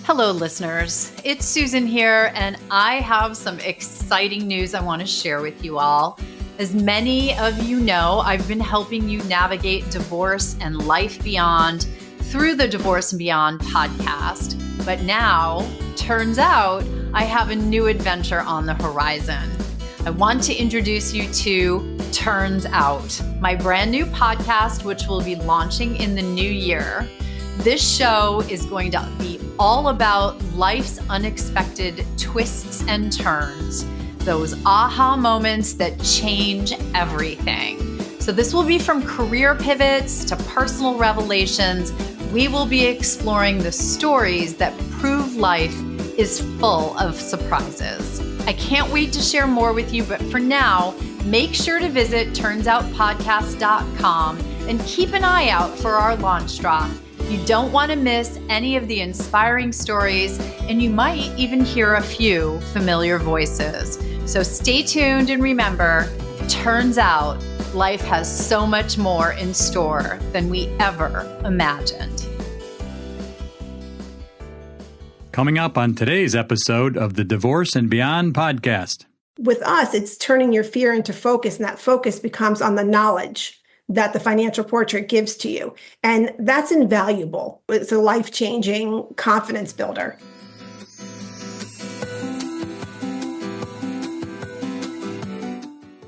Hello, listeners. It's Susan here, and I have some exciting news I want to share with you all. As many of you know, I've been helping you navigate divorce and life beyond through the Divorce and Beyond podcast. But now, turns out, I have a new adventure on the horizon. I want to introduce you to Turns Out, my brand new podcast, which will be launching in the new year. This show is going to be all about life's unexpected twists and turns, those aha moments that change everything. So this will be from career pivots to personal revelations. We will be exploring the stories that prove life is full of surprises. I can't wait to share more with you, but for now, make sure to visit turnsoutpodcast.com and keep an eye out for our launch drop. You don't want to miss any of the inspiring stories, and you might even hear a few familiar voices. So stay tuned and remember, turns out life has so much more in store than we ever imagined. Coming up on today's episode of the Divorce and Beyond podcast. With us, it's turning your fear into focus, and that focus becomes on the knowledge that the financial portrait gives to you. And that's invaluable. It's a life-changing confidence builder.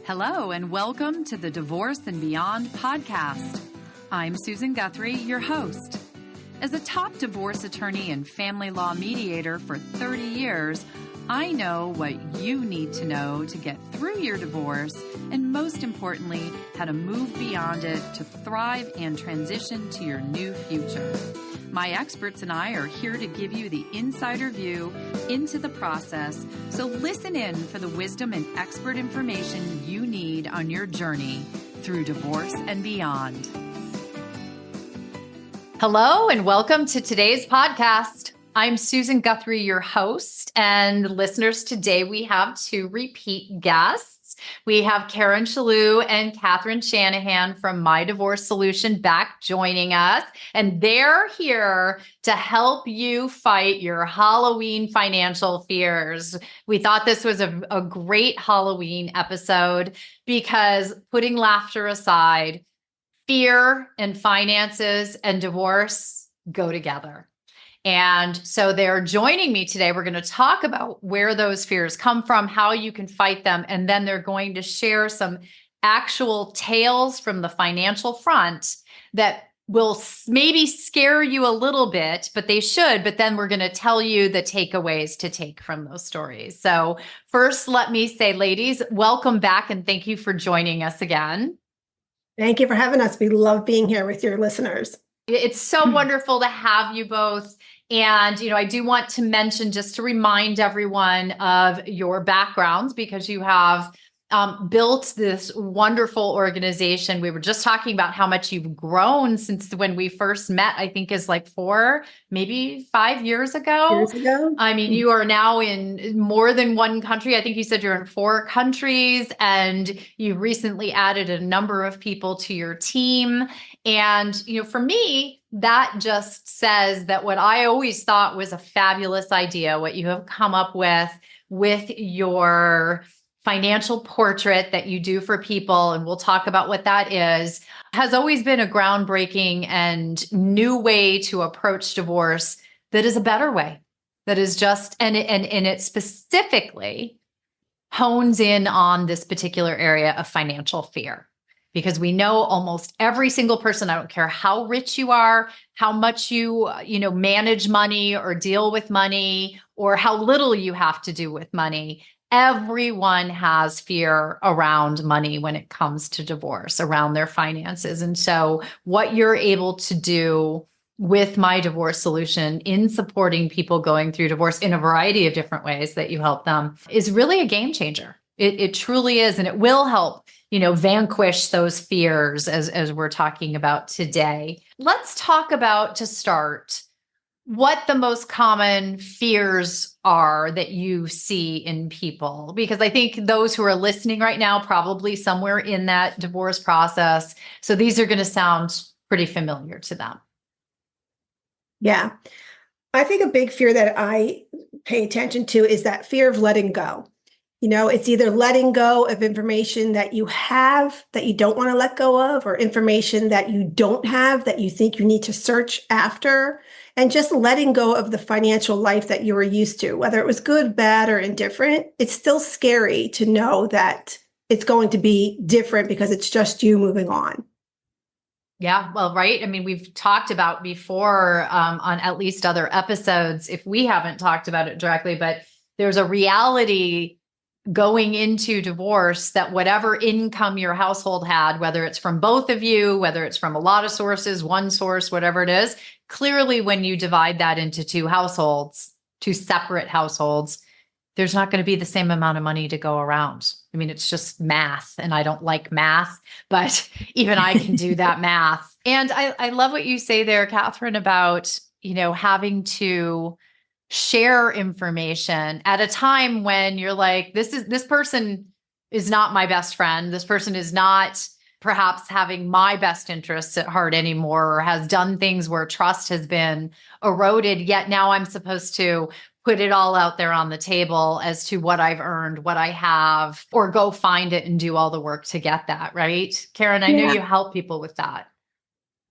Hello, and welcome to the Divorce and Beyond podcast. I'm Susan Guthrie, your host. As a top divorce attorney and family law mediator for 30 years, I know what you need to know to get through your divorce, and most importantly, how to move beyond it to thrive and transition to your new future. My experts and I are here to give you the insider view into the process, so listen in for the wisdom and expert information you need on your journey through divorce and beyond. Hello, and welcome to today's podcast. I'm Susan Guthrie, your host, and listeners, today we have two repeat guests. We have Karen Chellew and Catherine Shanahan from My Divorce Solution back joining us, and they're here to help you fight your Halloween financial fears. We thought this was a great Halloween episode because, putting laughter aside, fear and finances and divorce go together. And so they're joining me today. We're going to talk about where those fears come from, how you can fight them, and then they're going to share some actual tales from the financial front that will maybe scare you a little bit, but they should. But then we're going to tell you the takeaways to take from those stories. So first, let me say, ladies, welcome back and thank you for joining us again. Thank you for having us. We love being here with your listeners. It's so wonderful to have you both. And, I do want to mention, just to remind everyone of your backgrounds, because you have built this wonderful organization. We were just talking about how much you've grown since when we first met, I think is like 4, maybe 5 years ago. I mean, you are now in more than one country. I think you said you're in 4 countries, and you recently added a number of people to your team. And, for me, that just says that what I always thought was a fabulous idea, what you have come up with your financial portrait that you do for people, and we'll talk about what that is, has always been a groundbreaking and new way to approach divorce that is a better way, that is just, and it specifically hones in on this particular area of financial fear. Because we know almost every single person, I don't care how rich you are, how much you manage money or deal with money, or how little you have to do with money, everyone has fear around money when it comes to divorce, around their finances. And so what you're able to do with My Divorce Solution in supporting people going through divorce in a variety of different ways that you help them is really a game changer. It truly is. And it will help, vanquish those fears as we're talking about today. Let's talk about, to start, what the most common fears are that you see in people, because I think those who are listening right now, probably somewhere in that divorce process. So these are going to sound pretty familiar to them. Yeah. I think a big fear that I pay attention to is that fear of letting go. It's either letting go of information that you have that you don't want to let go of, or information that you don't have that you think you need to search after, and just letting go of the financial life that you were used to, whether it was good, bad, or indifferent. It's still scary to know that it's going to be different because it's just you moving on. Yeah, well, right. I mean, we've talked about before on at least other episodes, if we haven't talked about it directly, but there's a reality going into divorce that whatever income your household had, whether it's from both of you, whether it's from a lot of sources, one source, whatever it is, clearly when you divide that into two separate households, there's not going to be the same amount of money to go around. I mean, it's just math, and I don't like math, but even I can do that math. And I love what you say there, Catherine, about, having to share information at a time when you're like, this person is not my best friend. This person is not perhaps having my best interests at heart anymore, or has done things where trust has been eroded. Yet now I'm supposed to put it all out there on the table as to what I've earned, what I have, or go find it and do all the work to get that, right? Karen, I know you help people with that.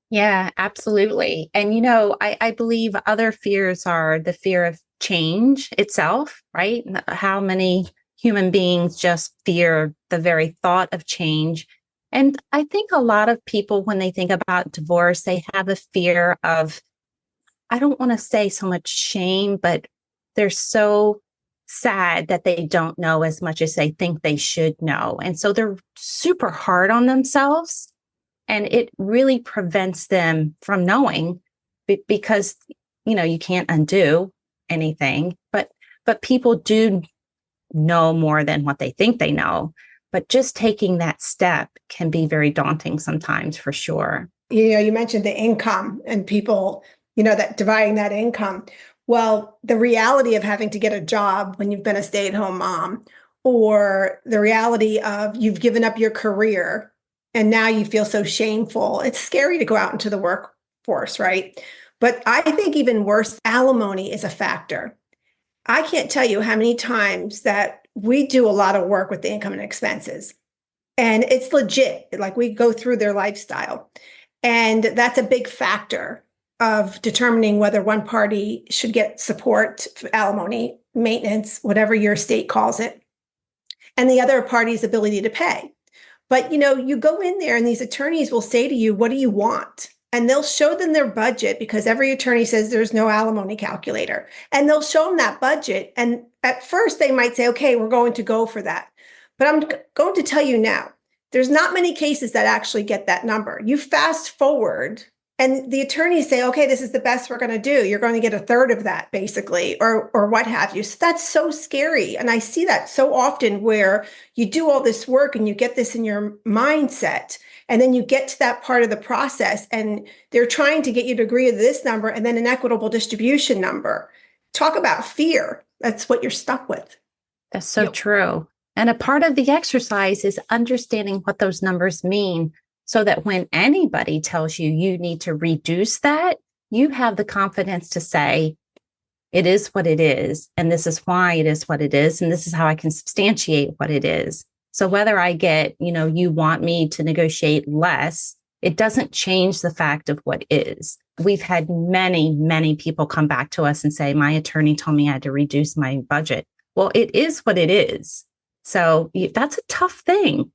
Yeah, absolutely. And, I believe other fears are the fear of change itself, right? How many human beings just fear the very thought of change. And I think a lot of people, when they think about divorce, they have a fear of, I don't want to say so much shame, but they're so sad that they don't know as much as they think they should know. And so they're super hard on themselves. And it really prevents them from knowing because, you can't undo anything, but people do know more than what they think they know. But just taking that step can be very daunting sometimes, for sure. You mentioned the income and people, that dividing that income. Well, the reality of having to get a job when you've been a stay-at-home mom, or the reality of you've given up your career and now you feel so shameful. It's scary to go out into the workforce, right? But I think even worse, alimony is a factor. I can't tell you how many times that we do a lot of work with the income and expenses. And it's legit. Like, we go through their lifestyle. And that's a big factor of determining whether one party should get support, alimony, maintenance, whatever your state calls it, and the other party's ability to pay. But, you go in there and these attorneys will say to you, what do you want? And they'll show them their budget, because every attorney says there's no alimony calculator. And they'll show them that budget. And at first they might say, okay, we're going to go for that. But I'm going to tell you now, there's not many cases that actually get that number. You fast forward and the attorneys say, okay, this is the best we're going to do. You're going to get a third of that, basically, or what have you. So that's so scary. And I see that so often, where you do all this work and you get this in your mindset, and then you get to that part of the process and they're trying to get you to agree to this number and then an equitable distribution number. Talk about fear. That's what you're stuck with. That's so true. And a part of the exercise is understanding what those numbers mean, so that when anybody tells you you need to reduce that, you have the confidence to say, it is what it is, and this is why it is what it is, and this is how I can substantiate what it is. So whether I get, you want me to negotiate less, it doesn't change the fact of what is. We've had many, many people come back to us and say, my attorney told me I had to reduce my budget. Well, it is what it is. So that's a tough thing.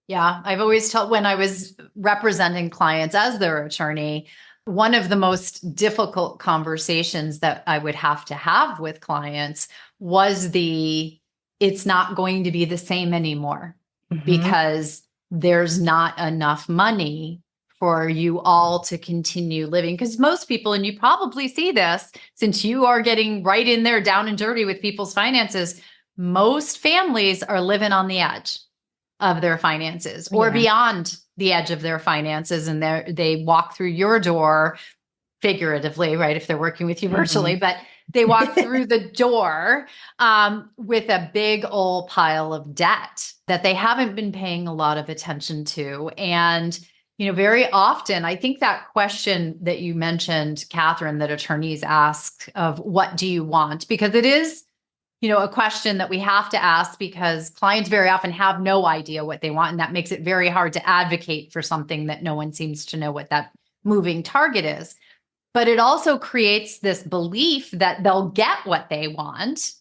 Yeah, I've always told, when I was representing clients as their attorney, one of the most difficult conversations that I would have to have with clients was it's not going to be the same anymore, because there's not enough money for you all to continue living. Because most people, and you probably see this since you are getting right in there down and dirty with people's finances, most families are living on the edge of their finances, or beyond the edge of their finances. And they walk through your door figuratively, right? If they're working with you virtually, but they walk through the door with a big old pile of debt that they haven't been paying a lot of attention to. And very often, I think that question that you mentioned, Catherine, that attorneys ask of what do you want? Because it is, a question that we have to ask because clients very often have no idea what they want. And that makes it very hard to advocate for something that no one seems to know what that moving target is. But it also creates this belief that they'll get what they want.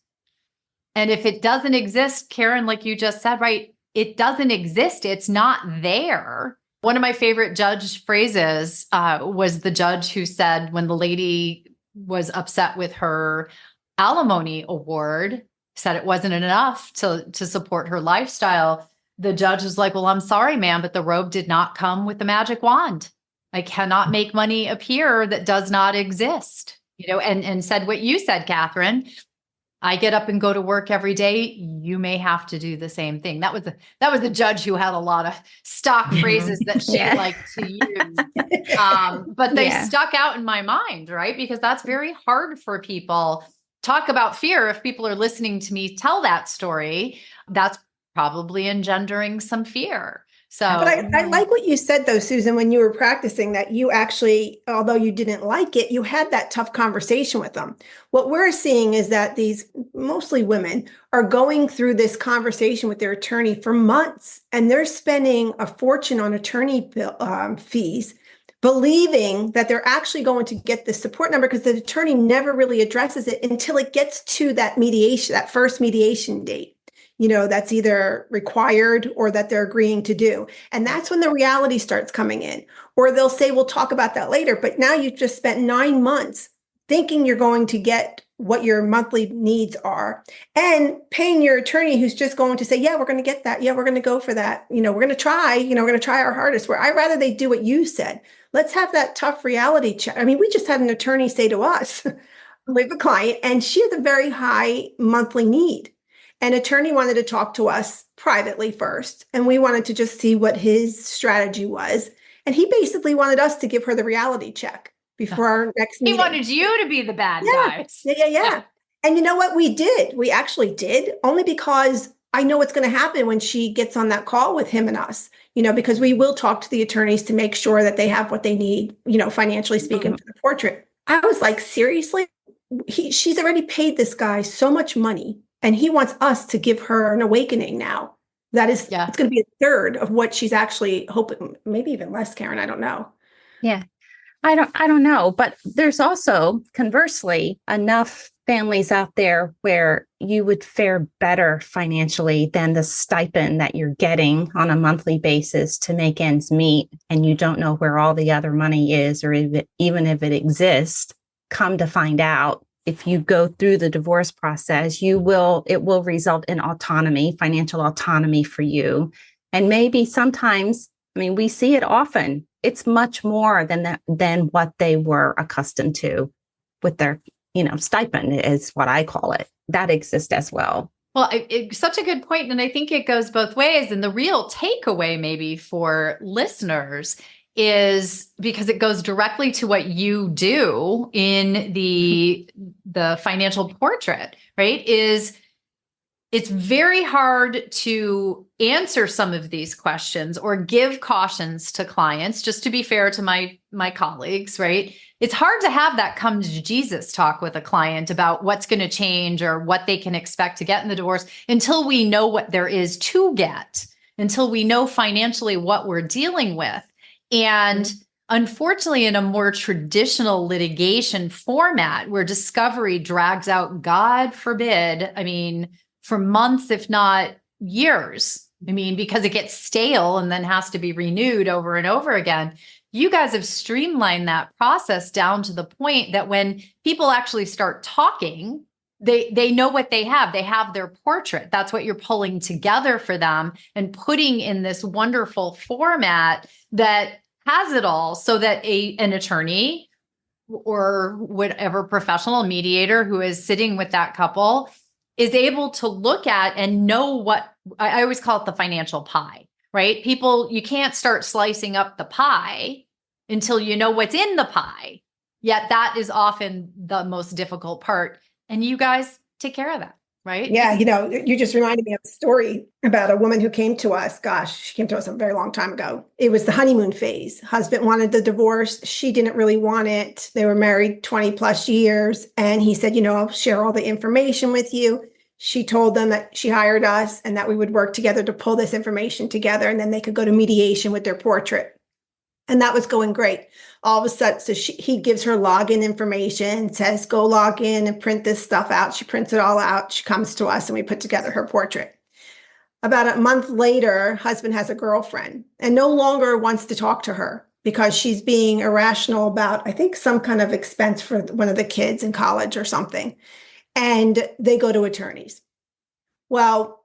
And if it doesn't exist, Karen, like you just said, right, it doesn't exist. It's not there. One of my favorite judge phrases was the judge who said when the lady was upset with her alimony award, said it wasn't enough to support her lifestyle. The judge was like, well, I'm sorry, ma'am, but the robe did not come with the magic wand. I cannot make money appear that does not exist, and said what you said, Catherine. I get up and go to work every day. You may have to do the same thing. That was the judge who had a lot of stock phrases that she liked to use. But they stuck out in my mind, right? Because that's very hard for people. Talk about fear. If people are listening to me tell that story, that's probably engendering some fear. So, but I like what you said though, Susan, when you were practicing that you actually, although you didn't like it, you had that tough conversation with them. What we're seeing is that these mostly women are going through this conversation with their attorney for months, and they're spending a fortune on attorney fees, believing that they're actually going to get the support number because the attorney never really addresses it until it gets to that mediation, that first mediation date. That's either required or that they're agreeing to do. And that's when the reality starts coming in. Or they'll say, we'll talk about that later. But now you've just spent 9 months thinking you're going to get what your monthly needs are and paying your attorney who's just going to say, yeah, we're going to get that. Yeah, we're going to go for that. We're going to try, we're going to try our hardest. Where I'd rather they do what you said. Let's have that tough reality check. I mean, we just had an attorney say to us, we have a client, and she has a very high monthly need. An attorney wanted to talk to us privately first, and we wanted to just see what his strategy was. And he basically wanted us to give her the reality check before our next meeting. He wanted you to be the bad guys. Yeah. And you know what we did? We actually did, only because I know what's going to happen when she gets on that call with him and us, because we will talk to the attorneys to make sure that they have what they need, financially speaking, for the portrait. I was like, seriously? She's already paid this guy so much money. And he wants us to give her an awakening now. That is, It's going to be a third of what she's actually hoping, maybe even less, Karen. I don't know. Yeah, I don't know. But there's also, conversely, enough families out there where you would fare better financially than the stipend that you're getting on a monthly basis to make ends meet. And you don't know where all the other money is, or even if it exists. Come to find out, if you go through the divorce process, it will result in autonomy, financial autonomy for you. And maybe sometimes, we see it often. It's much more than what they were accustomed to with their, stipend is what I call it. That exists as well. Well, it's such a good point. And I think it goes both ways. And the real takeaway maybe for listeners is, because it goes directly to what you do in the financial portrait, right? Is it's very hard to answer some of these questions or give cautions to clients, just to be fair to my colleagues, right? It's hard to have that come to Jesus talk with a client about what's going to change or what they can expect to get in the divorce until we know what there is to get, until we know financially what we're dealing with. And unfortunately, in a more traditional litigation format where discovery drags out, God forbid, for months, if not years, because it gets stale and then has to be renewed over and over again. You guys have streamlined that process down to the point that when people actually start talking, they know what they have. They have their portrait. That's what you're pulling together for them and putting in this wonderful format that has it all, so that an attorney or whatever professional mediator who is sitting with that couple is able to look at and know what I always call it, the financial pie, right? People, you can't start slicing up the pie until you know what's in the pie. Yet that is often the most difficult part. And you guys take care of that. right? Yeah, you just reminded me of a story about a woman who came to us. Gosh, she came to us a very long time ago. It was the honeymoon phase. Husband wanted the divorce. She didn't really want it. They were married 20 plus years. And he said, I'll share all the information with you. She told them that she hired us and that we would work together to pull this information together. And then they could go to mediation with their portrait. And that was going great. All of a sudden, he gives her login information, says, go log in and print this stuff out. She prints it all out. She comes to us and we put together her portrait. About a month later, husband has a girlfriend and no longer wants to talk to her because she's being irrational about, I think, some kind of expense for one of the kids in college or something. And they go to attorneys. Well,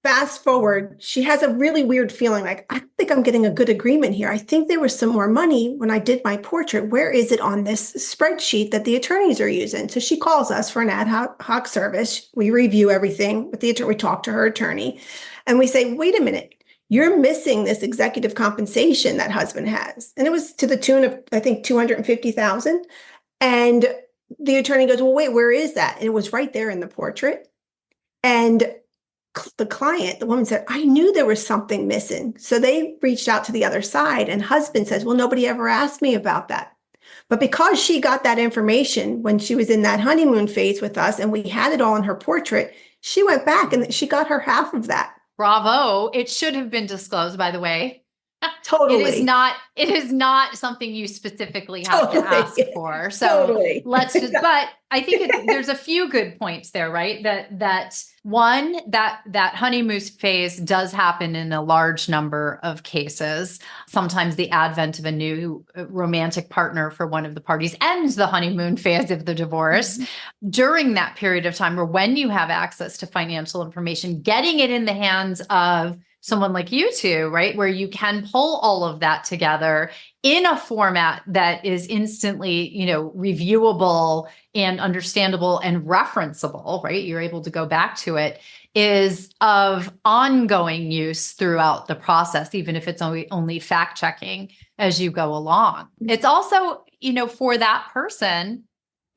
fast forward, she has a really weird feeling like, I think I'm getting a good agreement here. I think there was some more money when I did my portrait. Where is it on this spreadsheet that the attorneys are using? So she calls us for an ad hoc service. We review everything with the attorney. We talk to her attorney and we say, wait a minute, you're missing this executive compensation that husband has. And it was to the tune of, I think, $250,000. And the attorney goes, well, wait, where is that? And it was right there in the portrait. And the client, the woman said, I knew there was something missing. So they reached out to the other side and husband says, well, nobody ever asked me about that. But because she got that information when she was in that honeymoon phase with us and we had it all in her portrait, she went back and she got her half of that. Bravo. It should have been disclosed, by the way. Totally. It is not something you specifically have to ask for. So let's just, but I think there's a few good points there, right? That honeymoon phase does happen in a large number of cases. Sometimes the advent of a new romantic partner for one of the parties ends the honeymoon phase of the divorce. Mm-hmm. During that period of time, or when you have access to financial information, getting it in the hands of someone like you two, right? Where you can pull all of that together in a format that is instantly, reviewable and understandable and referenceable, right? You're able to go back to it, is of ongoing use throughout the process, even if it's only fact checking as you go along. It's also, for that person,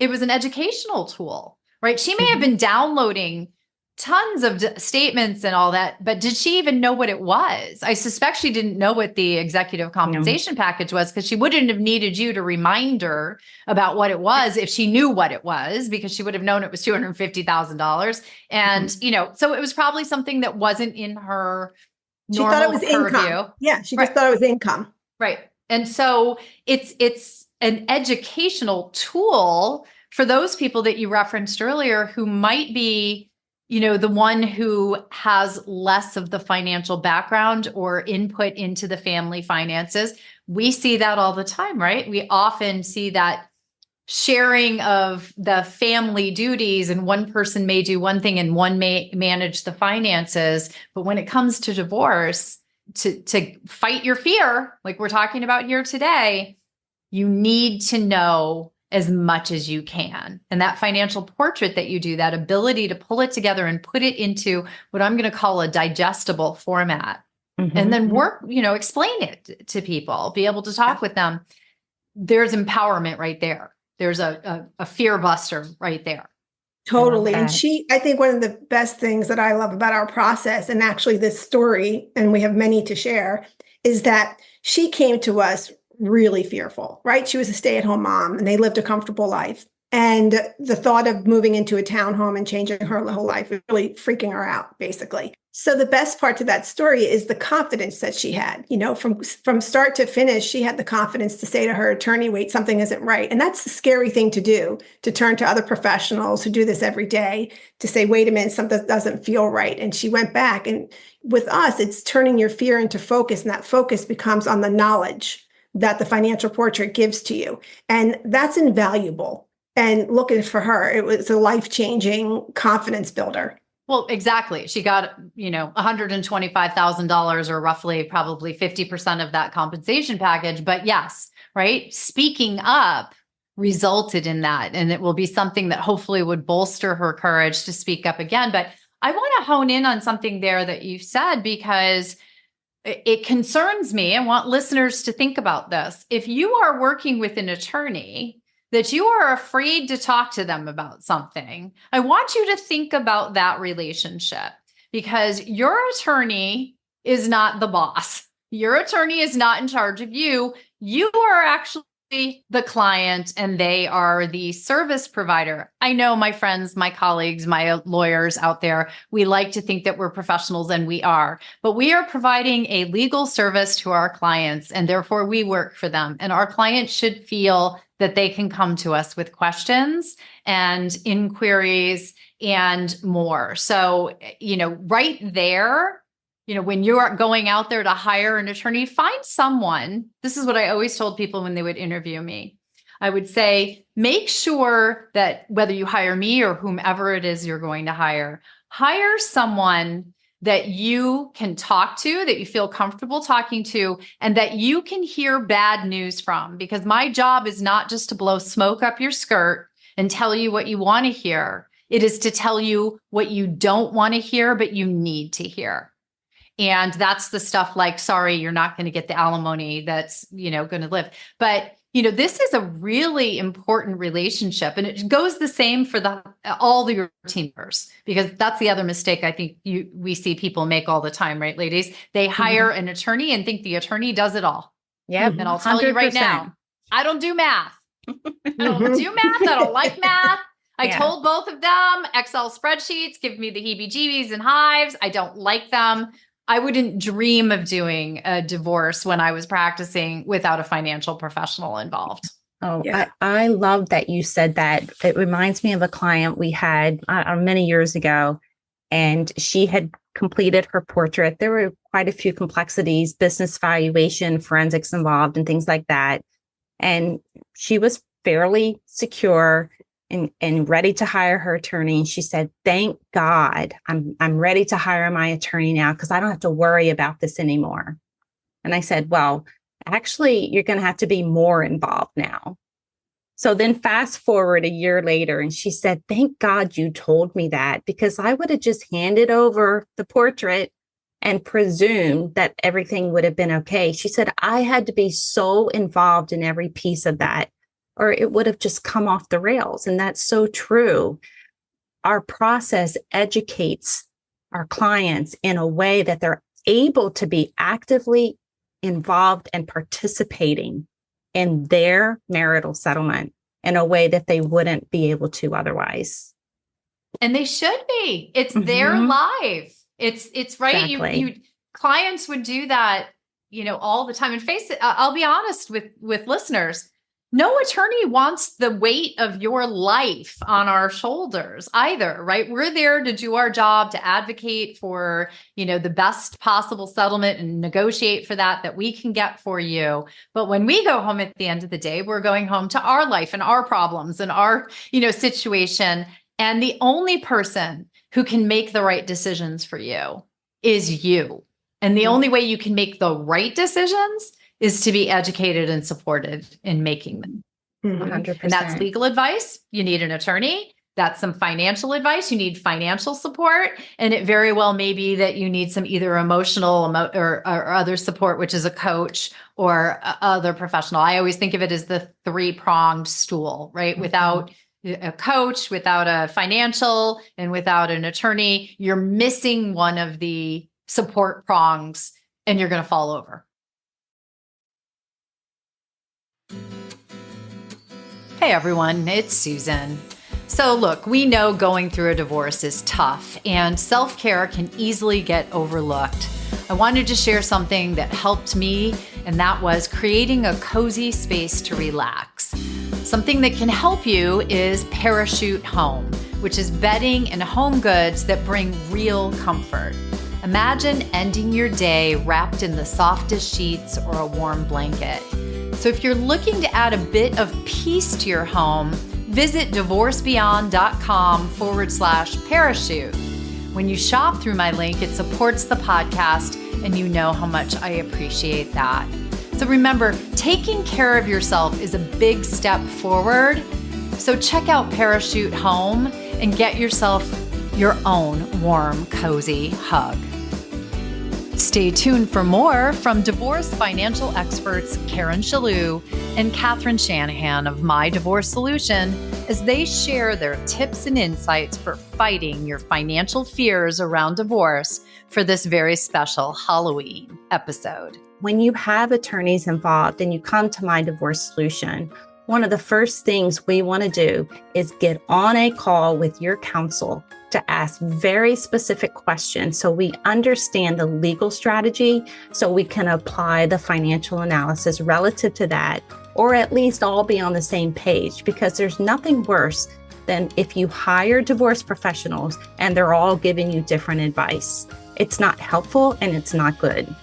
it was an educational tool, right? She may have been downloading tons of statements and all that, but did she even know what it was? I suspect she didn't know what the executive compensation package was, because she wouldn't have needed you to remind her about what it was if she knew what it was, because she would have known it was $250,000. And, so it was probably something that wasn't in her normal thought it was purview. Income. Yeah, she just thought it was income. Right. And so it's an educational tool for those people that you referenced earlier who might be the one who has less of the financial background or input into the family finances. We see that all the time, right? We often see that sharing of the family duties, and one person may do one thing and one may manage the finances. But when it comes to divorce, to fight your fear, like we're talking about here today, you need to know as much as you can. And that financial portrait that you do, that ability to pull it together and put it into what I'm going to call a digestible format, and then work, explain it to people, be able to talk with them. There's empowerment right there. There's a fear buster right there. Totally. And I think one of the best things that I love about our process, and actually this story, and we have many to share, is that she came to us really fearful, right? She was a stay-at-home mom and they lived a comfortable life. And the thought of moving into a townhome and changing her whole life was really freaking her out, basically. So the best part to that story is the confidence that she had, from start to finish, she had the confidence to say to her attorney, wait, something isn't right. And that's the scary thing to do, to turn to other professionals who do this every day to say, wait a minute, something doesn't feel right. And she went back, and with us, it's turning your fear into focus. And that focus becomes on the knowledge that the financial portrait gives to you. And that's invaluable. And looking for her, it was a life-changing confidence builder. Well, exactly. She got, $125,000, or roughly probably 50% of that compensation package. But yes, right. Speaking up resulted in that. And it will be something that hopefully would bolster her courage to speak up again. But I want to hone in on something there that you said, because it concerns me. I want listeners to think about this. If you are working with an attorney that you are afraid to talk to them about something, I want you to think about that relationship, because your attorney is not the boss. Your attorney is not in charge of you. You are actually the client and they are the service provider. I know my friends, my colleagues, my lawyers out there, we like to think that we're professionals, and we are, but we are providing a legal service to our clients, and therefore we work for them. And our clients should feel that they can come to us with questions and inquiries and more. So, right there, when you are going out there to hire an attorney, find someone. This is what I always told people when they would interview me. I would say, make sure that whether you hire me or whomever it is you're going to hire someone that you can talk to, that you feel comfortable talking to, and that you can hear bad news from. Because my job is not just to blow smoke up your skirt and tell you what you want to hear. It is to tell you what you don't want to hear, but you need to hear. And that's the stuff like, sorry, you're not going to get the alimony that's, going to live. But, this is a really important relationship. And it goes the same for all your team members, because that's the other mistake I think we see people make all the time, right, ladies? They hire an attorney and think the attorney does it all. Yeah. And I'll tell you right now, I don't do math. I don't like math. I told both of them Excel spreadsheets give me the heebie-jeebies and hives. I don't like them. I wouldn't dream of doing a divorce when I was practicing without a financial professional involved. Oh, yeah. I love that you said that. It reminds me of a client we had many years ago, and she had completed her portrait. There were quite a few complexities, business valuation, forensics involved, and things like that. And she was fairly secure and ready to hire her attorney. And she said, thank God, I'm ready to hire my attorney now, because I don't have to worry about this anymore. And I said, well, actually, you're going to have to be more involved now. So then fast forward a year later, and she said, thank God you told me that, because I would have just handed over the portrait and presumed that everything would have been okay. She said, I had to be so involved in every piece of that, or it would have just come off the rails. And that's so true. Our process educates our clients in a way that they're able to be actively involved and participating in their marital settlement in a way that they wouldn't be able to otherwise. And they should be. It's their life. It's right. Exactly. You clients would do that, all the time. And face it, I'll be honest with listeners. No attorney wants the weight of your life on our shoulders either, right? We're there to do our job, to advocate for, the best possible settlement and negotiate for that we can get for you. But when we go home at the end of the day, we're going home to our life and our problems and our, situation. And the only person who can make the right decisions for you is you. And the only way you can make the right decisions is to be educated and supported in making them. 100%. And that's legal advice. You need an attorney. That's some financial advice. You need financial support. And it very well may be that you need some either emotional or other support, which is a coach or other professional. I always think of it as the three-pronged stool, right? Without a coach, without a financial, and without an attorney, you're missing one of the support prongs and you're going to fall over. Hey everyone, it's Susan. So look, we know going through a divorce is tough and self-care can easily get overlooked. I wanted to share something that helped me, and that was creating a cozy space to relax. Something that can help you is Parachute Home, which is bedding and home goods that bring real comfort. Imagine ending your day wrapped in the softest sheets or a warm blanket. So if you're looking to add a bit of peace to your home, visit divorcebeyond.com/parachute. When you shop through my link, it supports the podcast, and you know how much I appreciate that. So remember, taking care of yourself is a big step forward. So check out Parachute Home and get yourself your own warm, cozy hug. Stay Stay tuned for more from divorce financial experts Karen Chellew and Catherine Shanahan of My Divorce Solution as they share their tips and insights for fighting your financial fears around divorce for this very special Halloween episode. When you have attorneys involved and you come to My Divorce Solution, one of the first things we want to do is get on a call with your counsel to ask very specific questions so we understand the legal strategy so we can apply the financial analysis relative to that, or at least all be on the same page, because there's nothing worse than if you hire divorce professionals and they're all giving you different advice. It's not helpful and it's not good.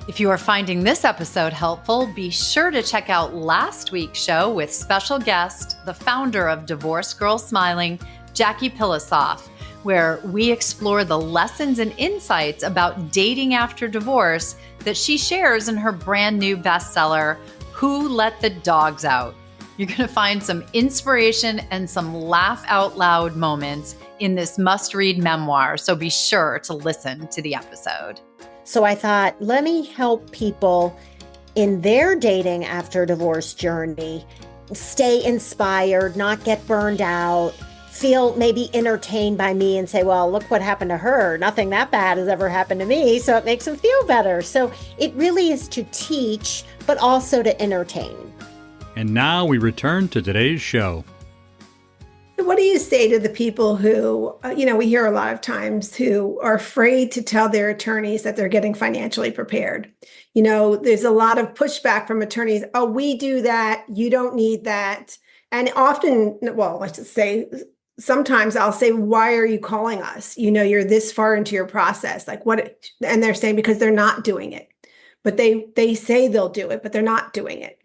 If you are finding this episode helpful, be sure to check out last week's show with special guest, the founder of Divorce Girl Smiling, Jackie Pilosoff, where we explore the lessons and insights about dating after divorce that she shares in her brand new bestseller, Who Let the Dogs Out? You're going to find some inspiration and some laugh out loud moments in this must-read memoir, so be sure to listen to the episode. So I thought, let me help people in their dating after divorce journey stay inspired, not get burned out, feel maybe entertained by me and say, well, look what happened to her. Nothing that bad has ever happened to me. So it makes them feel better. So it really is to teach, but also to entertain. And now we return to today's show. What do you say to the people who, we hear a lot of times who are afraid to tell their attorneys that they're getting financially prepared? There's a lot of pushback from attorneys. Oh, we do that. You don't need that. And often, let's just say, sometimes I'll say, why are you calling us? You're this far into your process. Like what? And they're saying because they're not doing it, but they say they'll do it, but they're not doing it.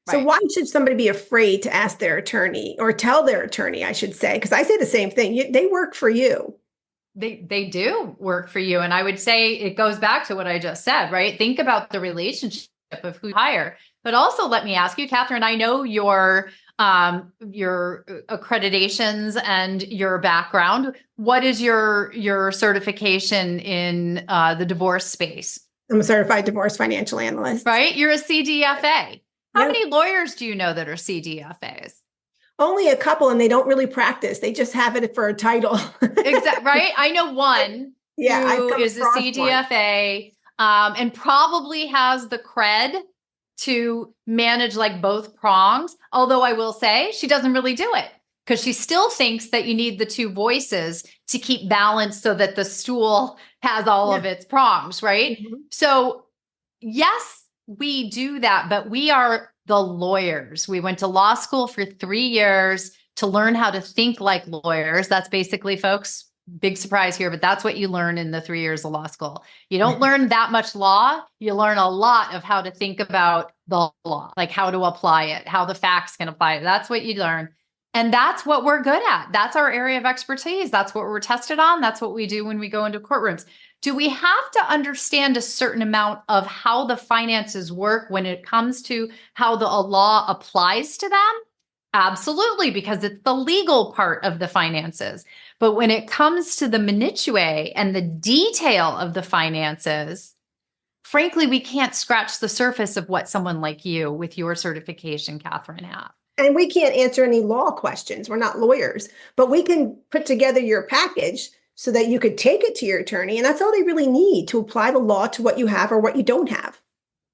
So Right. Why should somebody be afraid to ask their attorney or tell their attorney, I should say, because I say the same thing. They work for you. They do work for you. And I would say it goes back to what I just said, right? Think about the relationship of who you hire. But also let me ask you, Catherine, I know your accreditations and your background. What is your certification in the divorce space? I'm a certified divorce financial analyst. Right? You're a CDFA. How Yep. many lawyers do you know that are CDFAs? Only a couple, and they don't really practice. They just have it for a title. Exactly. Right. I know one who come is a across one. CDFA and probably has the cred to manage like both prongs. Although I will say she doesn't really do it because she still thinks that you need the two voices to keep balance so that the stool has all of its prongs. Right. Mhm. So yes, we do that, but we are the lawyers. We went to law school for 3 years to learn how to think like lawyers. That's basically, folks, big surprise here, but that's what you learn in the 3 years of law school. You don't learn that much law. You learn a lot of how to think about the law, like how to apply it, how the facts can apply it. That's what you learn. And that's what we're good at. That's our area of expertise. That's what we're tested on. That's what we do when we go into courtrooms. Do we have to understand a certain amount of how the finances work when it comes to how the law applies to them? Absolutely, because it's the legal part of the finances. But when it comes to the minutiae and the detail of the finances, frankly, we can't scratch the surface of what someone like you with your certification, Catherine, have. And we can't answer any law questions. We're not lawyers, but we can put together your package so that you could take it to your attorney. And that's all they really need to apply the law to what you have or what you don't have.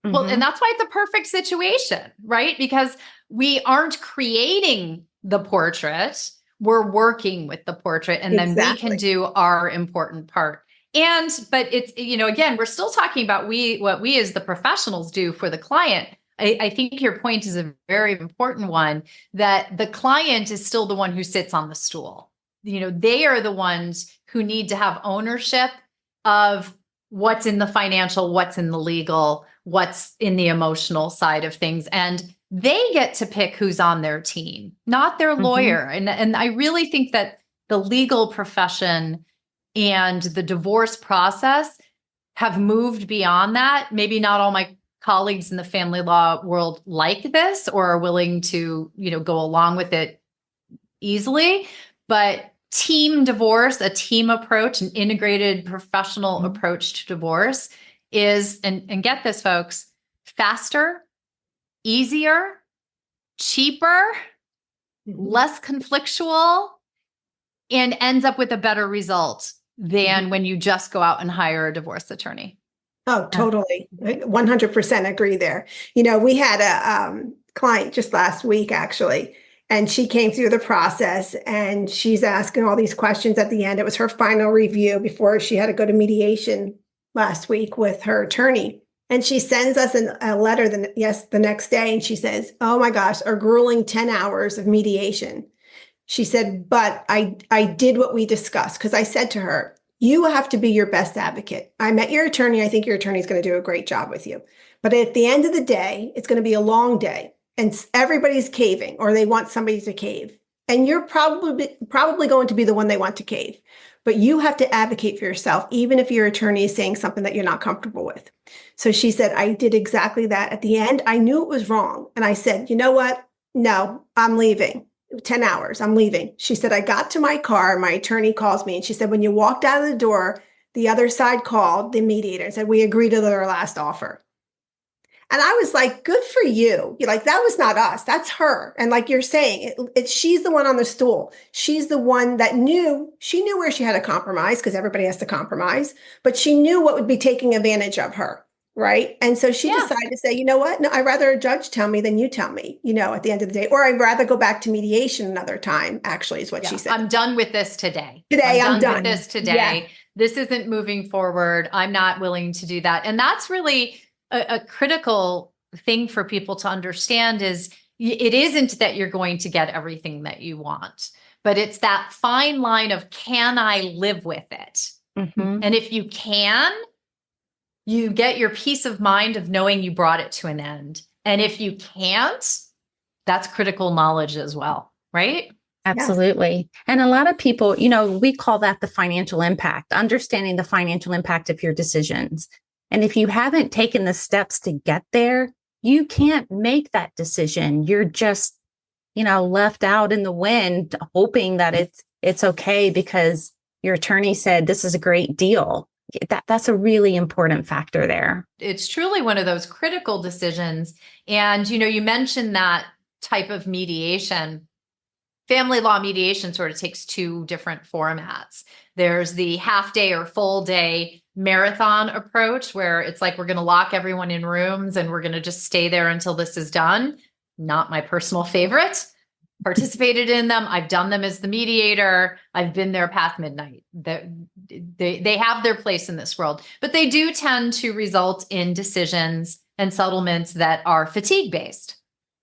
Well, and that's why it's a perfect situation, right? Because we aren't creating the portrait. We're working with the portrait and then we can do our important part. But it's, again, we're still talking about what we as the professionals do for the client. I think your point is a very important one, that the client is still the one who sits on the stool. They are the ones who need to have ownership of what's in the financial, what's in the legal, what's in the emotional side of things. And they get to pick who's on their team, not their lawyer. And I really think that the legal profession and the divorce process have moved beyond that. Maybe not all my colleagues in the family law world like this or are willing to, go along with it easily, but team divorce, a team approach, an integrated professional approach to divorce is, and get this, folks, faster, easier, cheaper, less conflictual, and ends up with a better result than when you just go out and hire a divorce attorney. Oh, totally. 100% agree there. We had a client just last week, actually, and she came through the process and she's asking all these questions at the end. It was her final review before she had to go to mediation last week with her attorney. And she sends us a letter the next day. And she says, oh my gosh, a grueling 10 hours of mediation. She said, but I did what we discussed, because I said to her, you have to be your best advocate. I met your attorney. I think your attorney is going to do a great job with you. But at the end of the day, it's going to be a long day and everybody's caving, or they want somebody to cave. And you're probably going to be the one they want to cave. But you have to advocate for yourself, even if your attorney is saying something that you're not comfortable with. So she said, I did exactly that. At the end, I knew it was wrong. And I said, you know what? No, I'm leaving. 10 hours, I'm leaving. She said, I got to my car. My attorney calls me. And she said, when you walked out of the door, the other side called the mediator and said, we agreed to their last offer. And I was like, good for you. You're like, that was not us. That's her. And like you're saying, she's the one on the stool. She's the one that she knew where she had to compromise, because everybody has to compromise, but she knew what would be taking advantage of her. Right. And so she decided to say, you know what? No, I'd rather a judge tell me than you tell me, at the end of the day, or I'd rather go back to mediation another time, actually, is what she said. I'm done with this today. I'm done with this today. Yeah. This isn't moving forward. I'm not willing to do that. And that's really a critical thing for people to understand is it isn't that you're going to get everything that you want, but it's that fine line of, can I live with it? Mm-hmm. And if you can, you get your peace of mind of knowing you brought it to an end. And if you can't, that's critical knowledge as well, right? Absolutely. And a lot of people, we call that the financial impact, understanding the financial impact of your decisions. And if you haven't taken the steps to get there, you can't make that decision. You're just, left out in the wind, hoping that it's okay because your attorney said this is a great deal. That's a really important factor there. It's truly one of those critical decisions. And, you mentioned that type of mediation. Family law mediation sort of takes two different formats. There's the half day or full day marathon approach, where it's like, we're going to lock everyone in rooms and we're going to just stay there until this is done. Not my personal favorite. Participated in them. I've done them as the mediator. I've been there past midnight. They have their place in this world, but they do tend to result in decisions and settlements that are fatigue based,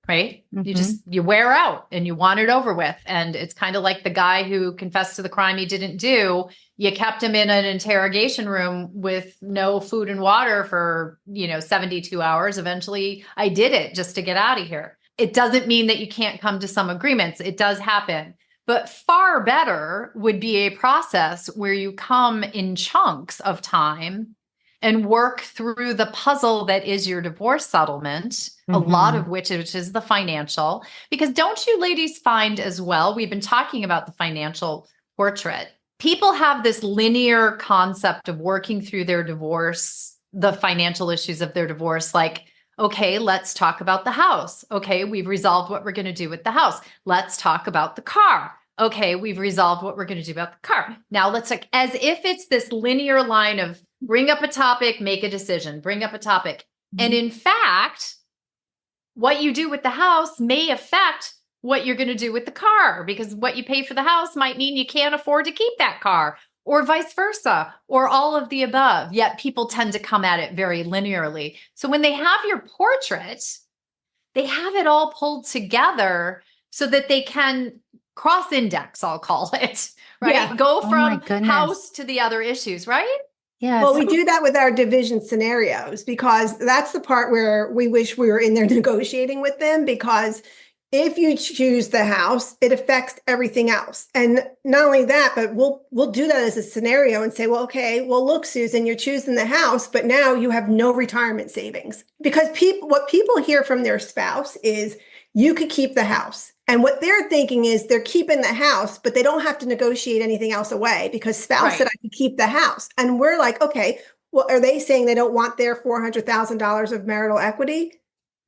right? Mm-hmm. You wear out and you want it over with. And it's kind of like the guy who confessed to the crime he didn't do. You kept him in an interrogation room with no food and water for, 72 hours. Eventually I did it just to get out of here. It doesn't mean that you can't come to some agreements. It does happen. But far better would be a process where you come in chunks of time and work through the puzzle that is your divorce settlement, a lot of which is the financial. Because don't you ladies find as well, we've been talking about the financial portrait. People have this linear concept of working through their divorce, the financial issues of their divorce, like, okay, let's talk about the house. Okay, we've resolved what we're going to do with the house. Let's talk about the car. Okay, we've resolved what we're going to do about the car. Now let's as if it's this linear line of bring up a topic, make a decision, bring up a topic. And in fact, what you do with the house may affect what you're going to do with the car, because what you pay for the house might mean you can't afford to keep that car, or vice versa, or all of the above. Yet people tend to come at it very linearly. So when they have your portrait, they have it all pulled together so that they can cross-index, I'll call it, right? Yeah. Go from goodness. house to the other issues, right? Yes. Well, we do that with our division scenarios, because that's the part where we wish we were in there negotiating with them, because if you choose the house, it affects everything else. And not only that, but we'll do that as a scenario and say, well, okay, well, look, Susan, you're choosing the house, but now you have no retirement savings. Because what people hear from their spouse is, you could keep the house. And what they're thinking is they're keeping the house, but they don't have to negotiate anything else away, because spouse said I could keep the house. And we're like, okay, Well, are they saying they don't want their $400,000 of marital equity?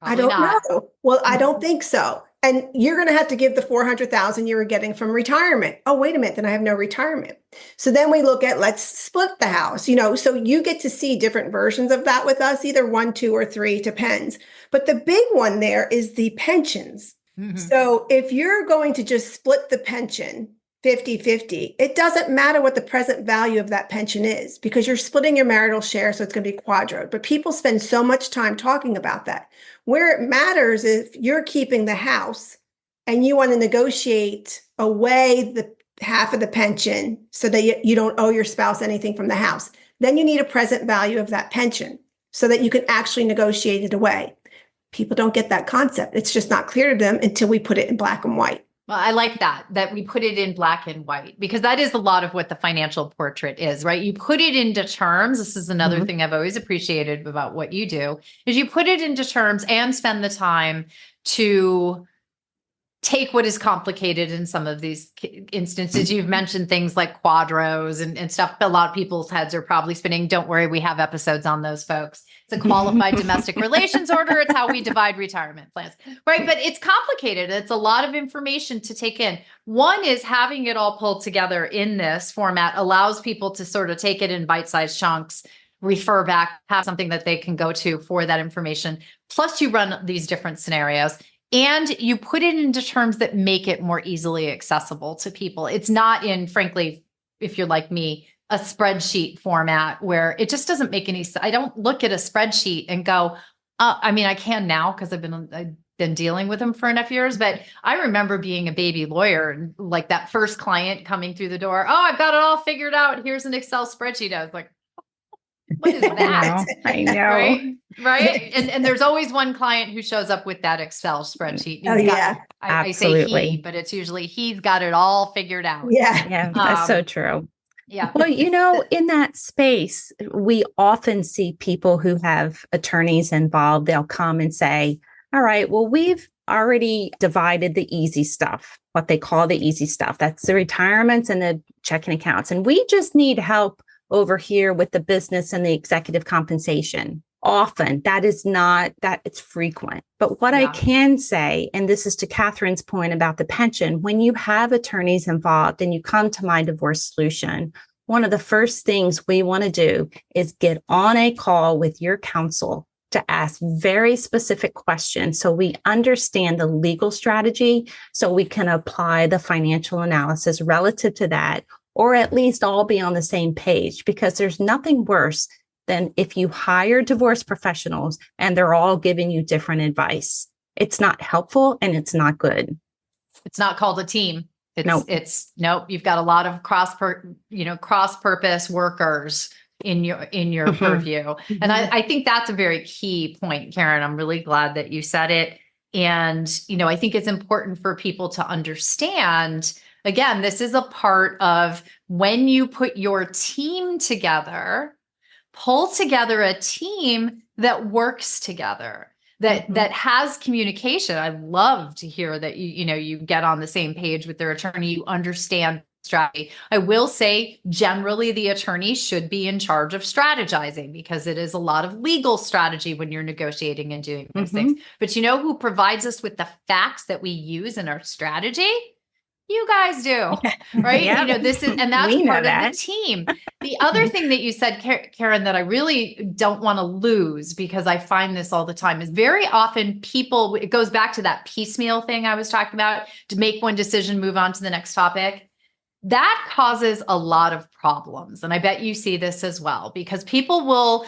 I Probably don't not. know. Well, I don't think so. And you're going to have to give the 400,000 you were getting from retirement. Oh, wait a minute. Then I have no retirement. So then we look at, let's split the house, so you get to see different versions of that with us, either 1, 2, or 3, depends. But the big one there is the pensions. Mhm. So if you're going to just split the pension 50-50, it doesn't matter what the present value of that pension is because you're splitting your marital share. So it's going to be quadroed. But people spend so much time talking about that. Where it matters is if you're keeping the house and you want to negotiate away the half of the pension so that you don't owe your spouse anything from the house, then you need a present value of that pension so that you can actually negotiate it away. People don't get that concept. It's just not clear to them until we put it in black and white. Well, I like that we put it in black and white, because that is a lot of what the financial portrait is, right? You put it into terms. This is another thing I've always appreciated about what you do, is you put it into terms and spend the time to take what is complicated in some of these instances. You've mentioned things like quadros and stuff. A lot of people's heads are probably spinning. Don't worry, we have episodes on those folks. It's a qualified domestic relations order. It's how we divide retirement plans, right? But it's complicated. It's a lot of information to take in. One is having it all pulled together in this format allows people to sort of take it in bite-sized chunks, refer back, have something that they can go to for that information. Plus you run these different scenarios and you put it into terms that make it more easily accessible to people. It's not in, frankly, if you're like me, a spreadsheet format where it just doesn't make any sense. I don't look at a spreadsheet and go, I mean, I can now because I've been dealing with them for enough years, but I remember being a baby lawyer and like that first client coming through the door. Oh, I've got it all figured out. Here's an Excel spreadsheet. I was like, what is that? I know. Right. And there's always one client who shows up with that Excel spreadsheet. Oh, yeah. I say Absolutely. he, but it's usually he's got it all figured out. Yeah. Yeah, that's so true. Yeah. Well, in that space, we often see people who have attorneys involved. They'll come and say, all right, well, we've already divided the easy stuff, what they call the easy stuff. That's the retirements and the checking accounts. And we just need help over here with the business and the executive compensation. Often it's frequent. But what I can say, and this is to Catherine's point about the pension, when you have attorneys involved and you come to My Divorce Solution, one of the first things we want to do is get on a call with your counsel to ask very specific questions so we understand the legal strategy, so we can apply the financial analysis relative to that, or at least all be on the same page, because there's nothing worse than if you hire divorce professionals and they're all giving you different advice. It's not helpful and it's not good. It's not called a team. Nope. You've got a lot of cross-purpose workers in your purview. And I think that's a very key point, Karen. I'm really glad that you said it. And, I think it's important for people to understand, again, this is a part of when you put your team together, pull together a team that works together, that has communication. I love to hear that you get on the same page with their attorney, you understand strategy. I will say generally the attorney should be in charge of strategizing because it is a lot of legal strategy when you're negotiating and doing those things. But who provides us with the facts that we use in our strategy? You guys do, right? Yep. This is, and that's part of the team. The other thing that you said, Karen, that I really don't want to lose because I find this all the time is very often people, it goes back to that piecemeal thing I was talking about, to make one decision, move on to the next topic. That causes a lot of problems. And I bet you see this as well, because people will,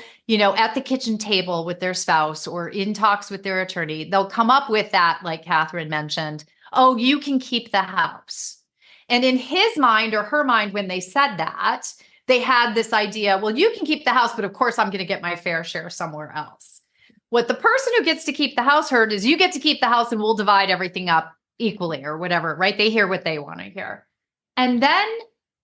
at the kitchen table with their spouse or in talks with their attorney, they'll come up with that, like Catherine mentioned, oh, you can keep the house. And in his mind or her mind, when they said that, they had this idea, well, you can keep the house, but of course I'm going to get my fair share somewhere else. What the person who gets to keep the house heard is you get to keep the house and we'll divide everything up equally or whatever, right? They hear what they want to hear. And then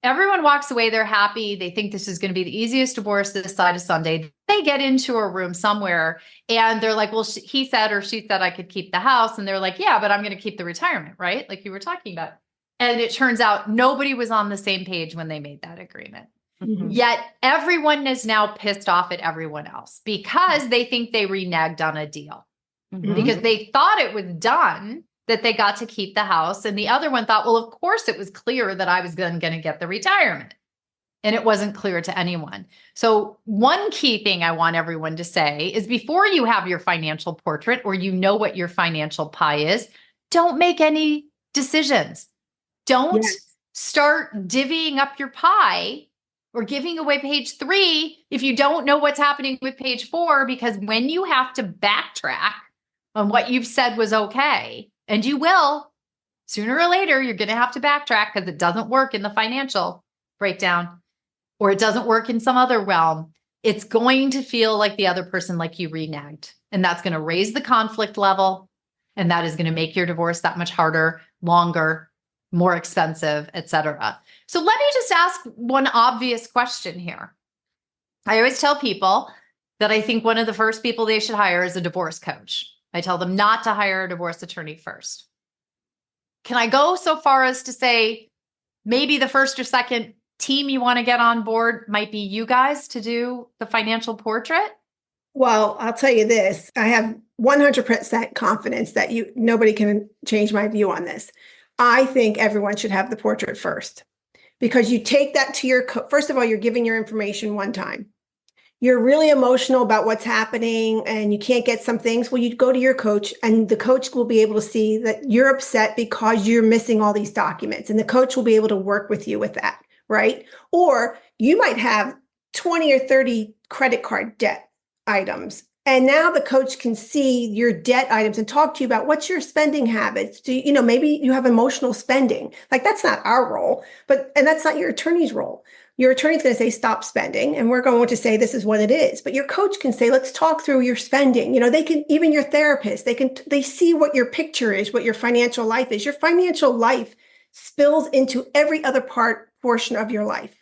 everyone walks away. They're happy. They think this is going to be the easiest divorce this side of Sunday. They get into a room somewhere and they're like, well, he said or she said I could keep the house. And they're like, yeah, but I'm going to keep the retirement, right? Like you were talking about. And it turns out nobody was on the same page when they made that agreement. Mhm. Yet everyone is now pissed off at everyone else because they think they reneged on a deal, Mhm. because they thought it was done, that they got to keep the house. And the other one thought, well, of course it was clear that I was going to get the retirement. And it wasn't clear to anyone. So one key thing I want everyone to say is, before you have your financial portrait, or you know what your financial pie is, don't make any decisions. Don't start divvying up your pie or giving away page 3 if you don't know what's happening with page 4, because when you have to backtrack on what you've said was okay, and you will, sooner or later, you're going to have to backtrack because it doesn't work in the financial breakdown, or it doesn't work in some other realm. It's going to feel like the other person, like you reneged. And that's going to raise the conflict level. And that is going to make your divorce that much harder, longer, more expensive, etc. So let me just ask one obvious question here. I always tell people that I think one of the first people they should hire is a divorce coach. I tell them not to hire a divorce attorney first. Can I go so far as to say maybe the first or second team you want to get on board might be you guys to do the financial portrait? Well, I'll tell you this. I have 100% confidence that nobody can change my view on this. I think everyone should have the portrait first, because you take that to first of all, you're giving your information one time. You're really emotional about what's happening and you can't get some things. Well, you go to your coach, and the coach will be able to see that you're upset because you're missing all these documents, and the coach will be able to work with you with that, right? Or you might have 20 or 30 credit card debt items, and now the coach can see your debt items and talk to you about what's your spending habits. Maybe you have emotional spending. Like, that's not our role, and that's not your attorney's role. Your attorney's going to say, stop spending. And we're going to say, this is what it is. But your coach can say, let's talk through your spending. They can, even your therapist, they see what your picture is, what your financial life is. Your financial life spills into every other portion of your life.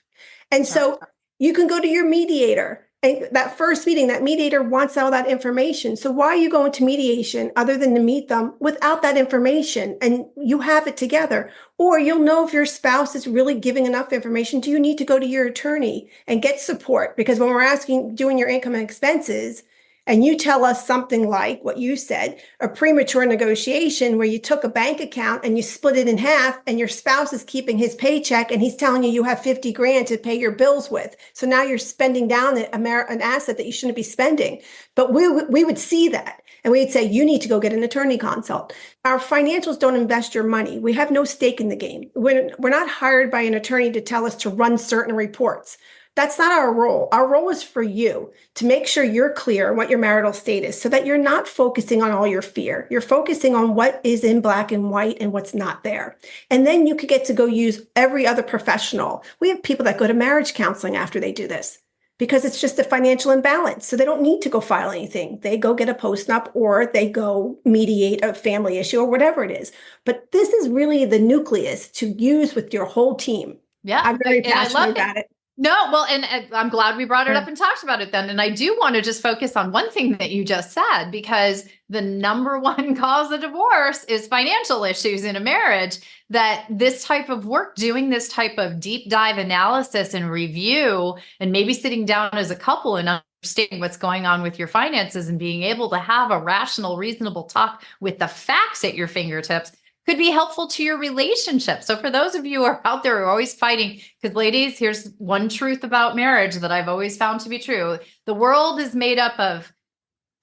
And so you can go to your mediator. And that first meeting, that mediator wants all that information. So why are you going to mediation other than to meet them without that information? And you have it together. Or you'll know if your spouse is really giving enough information. Do you need to go to your attorney and get support? Because when we're doing your income and expenses, and you tell us something like what you said, a premature negotiation where you took a bank account and you split it in half, and your spouse is keeping his paycheck and he's telling you have 50 grand to pay your bills with. So now you're spending down an asset that you shouldn't be spending. But we would see that. And we'd say, you need to go get an attorney consult. Our financials don't invest your money. We have no stake in the game. We're not hired by an attorney to tell us to run certain reports. That's not our role. Our role is for you to make sure you're clear on what your marital state is, so that you're not focusing on all your fear. You're focusing on what is in black and white and what's not there. And then you could get to go use every other professional. We have people that go to marriage counseling after they do this, because it's just a financial imbalance. So they don't need to go file anything. They go get a post-nup, or they go mediate a family issue, or whatever it is. But this is really the nucleus to use with your whole team. Yeah. I'm very passionate about it. No, well, and I'm glad we brought it up and talked about it then. And I do want to just focus on one thing that you just said, because the number one cause of divorce is financial issues in a marriage. That this type of work, doing this type of deep dive analysis and review, and maybe sitting down as a couple and understanding what's going on with your finances and being able to have a rational, reasonable talk with the facts at your fingertips, could be helpful to your relationship. So for those of you who are out there who are always fighting, because ladies, here's one truth about marriage that I've always found to be true. The world is made up of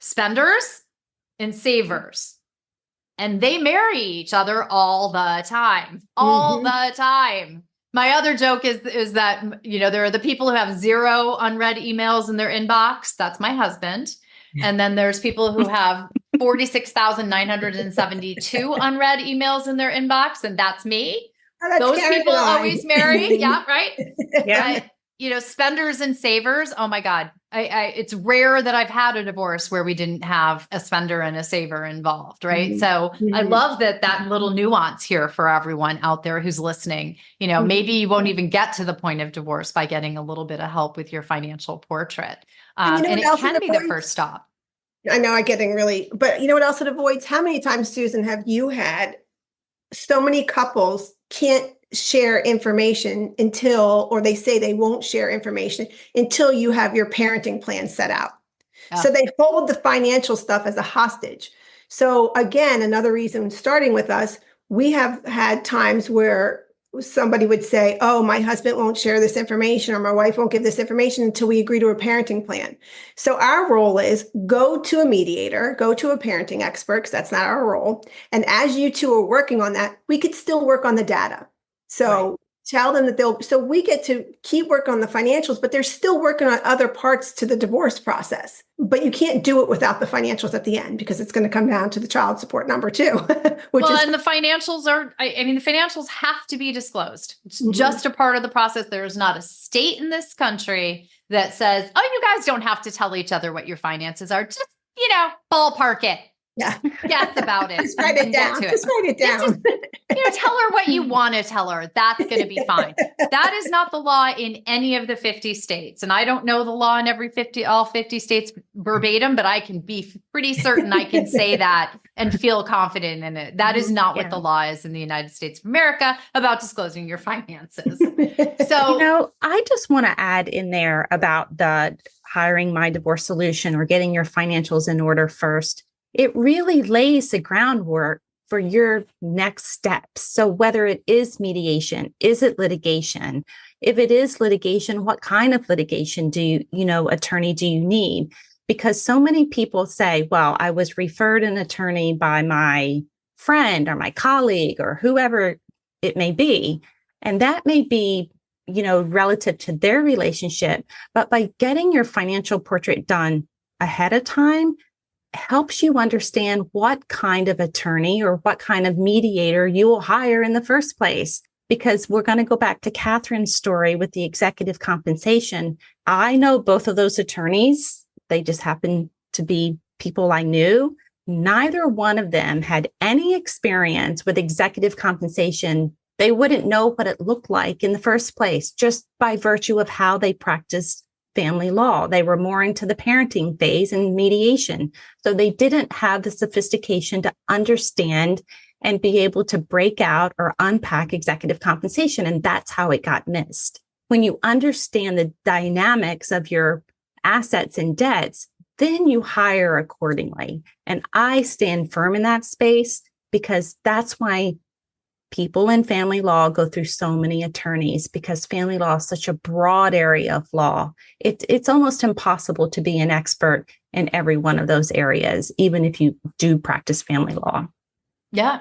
spenders and savers, and they marry each other all the time, the time. My other joke is that, there are the people who have 0 unread emails in their inbox. That's my husband. And then there's people who have 46,972 unread emails in their inbox, and that's me. Those people always marry. Yeah, right. Yeah. Spenders and savers. Oh my God. It's rare that I've had a divorce where we didn't have a spender and a saver involved. Right. So I love that little nuance here for everyone out there who's listening. Maybe you won't even get to the point of divorce by getting a little bit of help with your financial portrait. And it can be the first stop. I know I'm getting but you know what else it avoids? How many times, Susan, have you had so many couples can't share information until, or they say they won't share information until you have your parenting plan set out. So they hold the financial stuff as a hostage. So again, another reason starting with us, we have had times where somebody would say, oh, my husband won't share this information or my wife won't give this information until we agree to a parenting plan. So our role is go to a mediator, go to a parenting expert, because that's not our role. And as you two are working on that, we could still work on the data. So tell them that so we get to keep working on the financials, but they're still working on other parts to the divorce process. But you can't do it without the financials at the end, because it's going to come down to the child support number too. And the financials the financials have to be disclosed. It's just a part of the process. There's not a state in this country that says, oh, you guys don't have to tell each other what your finances are. Just, ballpark it. Yeah. Guess about it. Just write it down. Just write it down. Tell her what you want to tell her. That's going to be fine. That is not the law in any of the 50 states. And I don't know the law in all 50 states verbatim, but I can be pretty certain I can say that and feel confident in it. That is not what the law is in the United States of America about disclosing your finances. So, I just want to add in there about the hiring My Divorce Solution or getting your financials in order first. It really lays the groundwork for your next steps. So whether it is mediation, is it litigation? If it is litigation, what kind of litigation attorney do you need? Because so many people say, well, I was referred an attorney by my friend or my colleague or whoever it may be. And that may be, relative to their relationship. But by getting your financial portrait done ahead of time, helps you understand what kind of attorney or what kind of mediator you will hire in the first place. Because we're going to go back to Catherine's story with the executive compensation. I know both of those attorneys. They just happen to be people I knew. Neither one of them had any experience with executive compensation. They wouldn't know what it looked like in the first place, just by virtue of how they practiced family law. They were more into the parenting phase and mediation. So they didn't have the sophistication to understand and be able to break out or unpack executive compensation. And that's how it got missed. When you understand the dynamics of your assets and debts, then you hire accordingly. And I stand firm in that space, because that's why people in family law go through so many attorneys, because family law is such a broad area of law. It's almost impossible to be an expert in every one of those areas, even if you do practice family law. Yeah,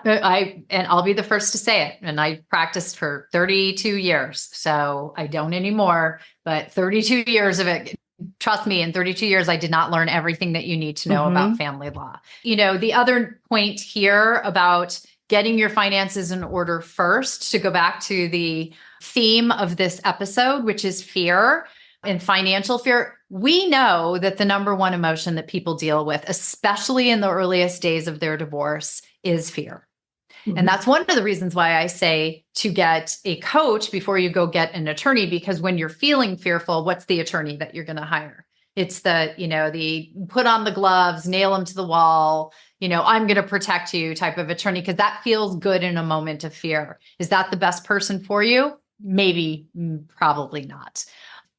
I'll be the first to say it. And I practiced for 32 years, so I don't anymore, but 32 years of it. Trust me, in 32 years, I did not learn everything that you need to know about family law. The other point here about getting your finances in order first, to go back to the theme of this episode, which is fear and financial fear. We know that the number one emotion that people deal with, especially in the earliest days of their divorce, is fear. And that's one of the reasons why I say to get a coach before you go get an attorney, because when you're feeling fearful, what's the attorney that you're going to hire? It's the put on the gloves, nail them to the wall, I'm going to protect you type of attorney, because that feels good in a moment of fear. Is that the best person for you? Maybe, probably not.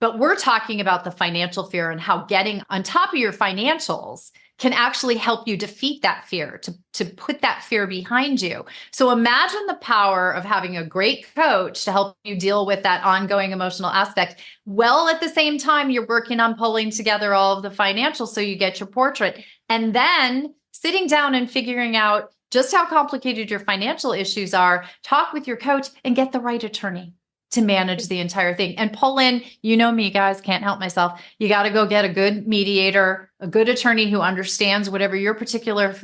But we're talking about the financial fear and how getting on top of your financials can actually help you defeat that fear, to put that fear behind you. So imagine the power of having a great coach to help you deal with that ongoing emotional aspect. Well, at the same time, you're working on pulling together all of the financials so you get your portrait. And then sitting down and figuring out just how complicated your financial issues are, talk with your coach and get the right attorney to manage the entire thing. And pull in, me, guys, can't help myself. You got to go get a good mediator, a good attorney who understands whatever your particular,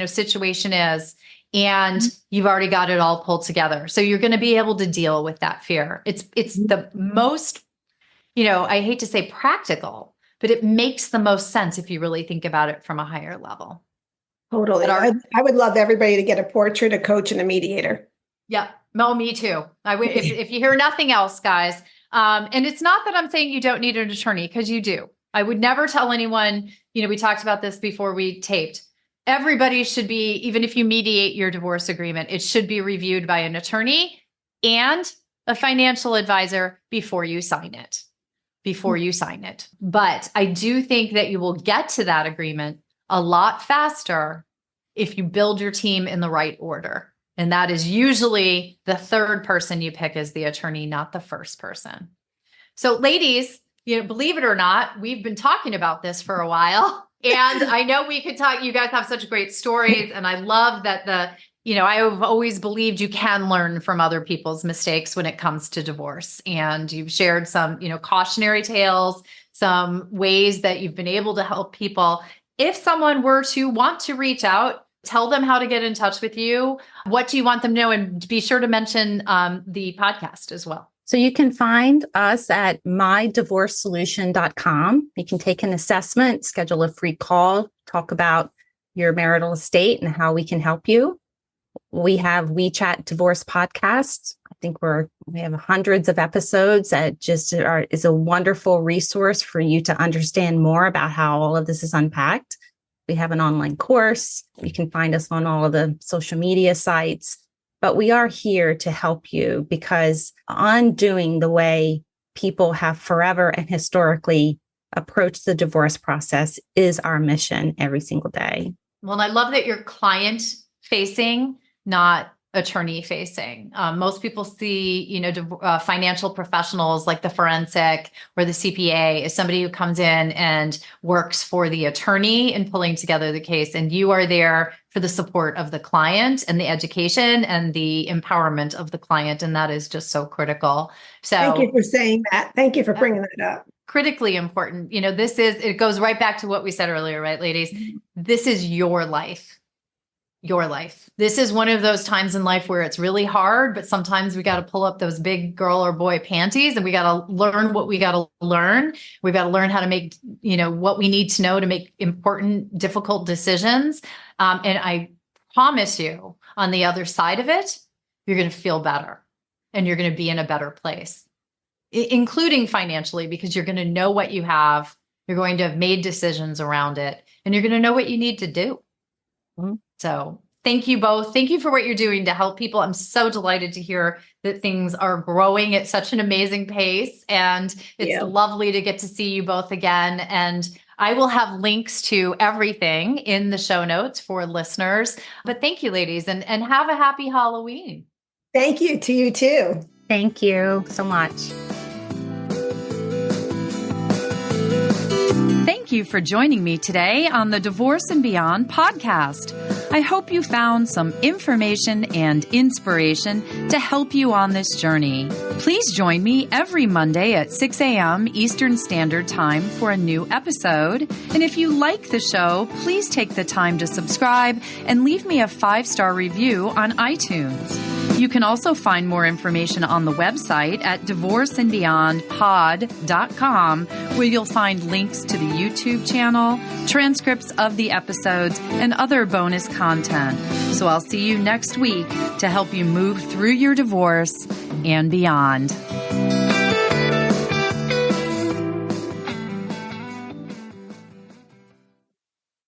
situation is. And you've already got it all pulled together. So you're going to be able to deal with that fear. It's the most, I hate to say practical, but it makes the most sense if you really think about it from a higher level. Totally. I would love everybody to get a portrait, a coach, and a mediator. Yeah. No, me too. I would, if you hear nothing else, guys. And it's not that I'm saying you don't need an attorney, because you do. I would never tell anyone, we talked about this before we taped. Everybody should be, even if you mediate your divorce agreement, it should be reviewed by an attorney and a financial advisor before you sign it. But I do think that you will get to that agreement a lot faster if you build your team in the right order. And that is usually the third person you pick as the attorney, not the first person. So ladies, believe it or not, we've been talking about this for a while. And I know we could talk, you guys have such great stories. And I love that I have always believed you can learn from other people's mistakes when it comes to divorce. And you've shared some, cautionary tales, some ways that you've been able to help people. If someone were to want to reach out, tell them how to get in touch with you. What do you want them to know? And be sure to mention the podcast as well. So you can find us at mydivorcesolution.com. You can take an assessment, schedule a free call, talk about your marital estate and how we can help you. We have WeChat Divorce Podcasts. I think we have hundreds of episodes that just is a wonderful resource for you to understand more about how all of this is unpacked. We have an online course. You can find us on all of the social media sites. But we are here to help you because undoing the way people have forever and historically approached the divorce process is our mission every single day. Well, I love that you're client facing, not attorney facing. Most people see, financial professionals like the forensic or the CPA as somebody who comes in and works for the attorney in pulling together the case. And you are there for the support of the client and the education and the empowerment of the client. And that is just so critical. So thank you for saying that. Thank you for bringing that up. Critically important. It goes right back to what we said earlier, right, ladies? This is your life. Your life. This is one of those times in life where it's really hard, but sometimes we got to pull up those big girl or boy panties and we got to learn what we got to learn. We've got to learn how to make, what we need to know to make important, difficult decisions. And I promise you on the other side of it, you're going to feel better and you're going to be in a better place, including financially, because you're going to know what you have. You're going to have made decisions around it and you're going to know what you need to do. Mm-hmm. So thank you both. Thank you for what you're doing to help people. I'm so delighted to hear that things are growing at such an amazing pace. And it's lovely to get to see you both again. And I will have links to everything in the show notes for listeners. But thank you, ladies, and have a happy Halloween. Thank you to you too. Thank you so much. Thank you for joining me today on the Divorce and Beyond podcast. I hope you found some information and inspiration to help you on this journey. Please join me every Monday at 6 a.m. Eastern Standard Time for a new episode. And if you like the show, please take the time to subscribe and leave me a 5-star review on iTunes. You can also find more information on the website at divorceandbeyondpod.com, where you'll find links to the YouTube channel, transcripts of the episodes, and other bonus content. So I'll see you next week to help you move through your divorce and beyond.